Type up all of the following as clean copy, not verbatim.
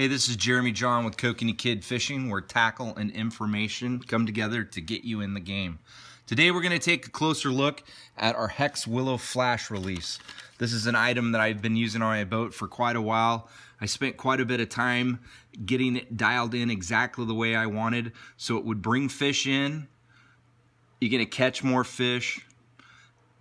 Hey, this is Jeremy John with Kokanee Kid Fishing, where tackle and information come together to get you in the game. Today we're going to take a closer look at our Hex Willow flash release. This is an item that I've been using on my boat for quite a while. I spent quite a bit of time getting it dialed in exactly the way I wanted so it would bring fish in. You're going to catch more fish.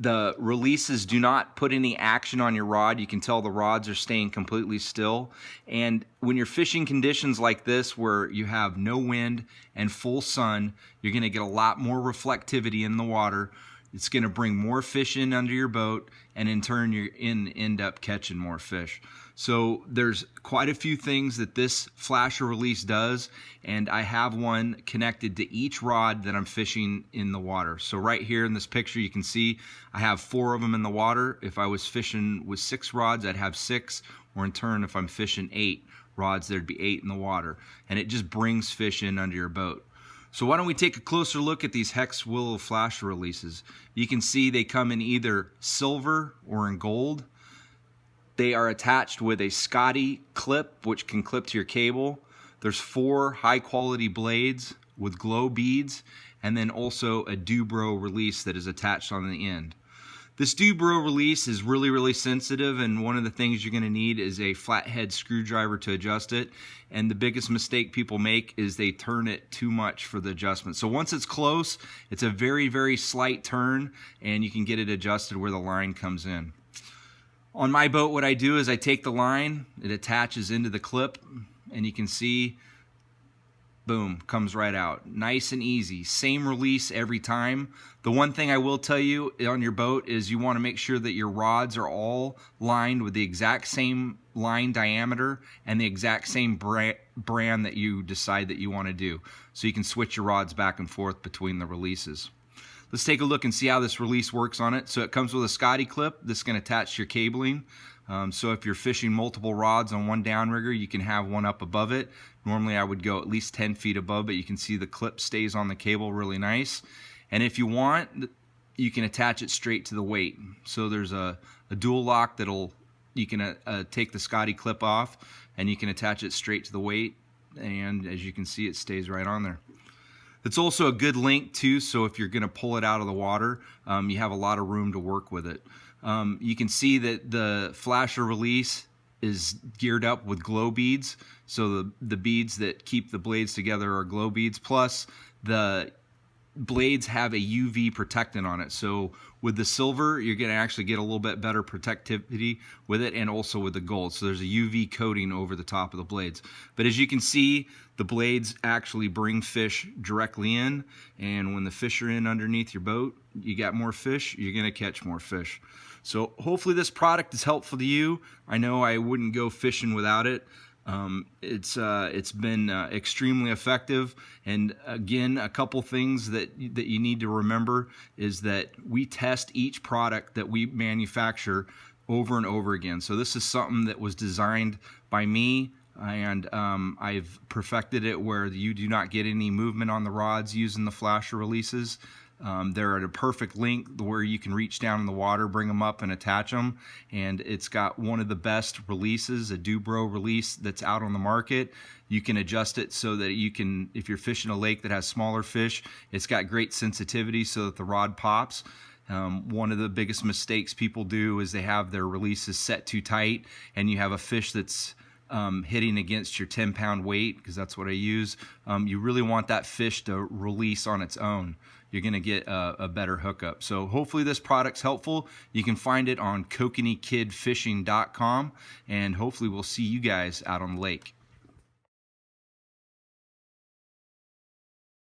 The releases do not put any action on your rod. You can tell the rods are staying completely still. And when you're fishing conditions like this where you have no wind and full sun, you're going to get a lot more reflectivity in the water. It's going to bring more fish in under your boat, and in turn you end up catching more fish. So there's quite a few things that this flasher release does, and I have one connected to each rod that I'm fishing in the water. So right here in this picture you can see I have 4 of them in the water. If I was fishing with 6 rods, I'd have 6, or in turn if I'm fishing 8 rods, there'd be 8 in the water, and it just brings fish in under your boat. So why don't we take a closer look at these Hex Willow flash releases. You can see they come in either silver or in gold. They are attached with a Scotty clip, which can clip to your cable. There's 4 high quality blades with glow beads, and then also a Dubro release that is attached on the end. This Dubro release is really sensitive, and one of the things you're going to need is a flathead screwdriver to adjust it. And the biggest mistake people make is they turn it too much for the adjustment. So once it's close, it's a very slight turn, and you can get it adjusted where the line comes in. On my boat, what I do is I take the line, it attaches into the clip, and you can see, boom, comes right out. Nice and easy. Same release every time. The one thing I will tell you on your boat is you want to make sure that your rods are all lined with the exact same line diameter and the exact same brand that you decide that you want to do. So you can switch your rods back and forth between the releases. Let's take a look and see how this release works on it. So it comes with a Scotty clip. This is going to attach to your cabling. So if you're fishing multiple rods on one downrigger, you can have one up above it. Normally I would go at least 10 feet above, but you can see the clip stays on the cable really nice. And if you want, you can attach it straight to the weight. So there's a dual lock that'll, you can take the Scotty clip off and you can attach it straight to the weight. And as you can see, it stays right on there. It's also a good link too, so if you're going to pull it out of the water, you have a lot of room to work with it. You can see that the flasher release is geared up with glow beads, so the beads that keep the blades together are glow beads, plus the blades have a UV protectant on it. So with the silver, you're going to actually get a little bit better protectivity with it, and also with the gold. So there's a UV coating over the top of the blades. But as you can see, the blades actually bring fish directly in, and when the fish are in underneath your boat, you got more fish, you're going to catch more fish. So hopefully this product is helpful to you. I know I wouldn't go fishing without it. It's been extremely effective, and again, a couple things that you need to remember is that we test each product that we manufacture over and over again. So this is something that was designed by me, and I've perfected it where you do not get any movement on the rods using the flasher releases. They're at a perfect length where you can reach down in the water, bring them up and attach them, and it's got one of the best releases, a Dubro release that's out on the market. You can adjust it so that you can, if you're fishing a lake that has smaller fish, it's got great sensitivity so that the rod pops. One of the biggest mistakes people do is they have their releases set too tight, and you have a fish that's hitting against your 10-pound weight, because that's what I use. You really want that fish to release on its own. You're going to get a better hookup. So hopefully this product's helpful. You can find it on KokaneeKidFishing.com, and hopefully we'll see you guys out on the lake.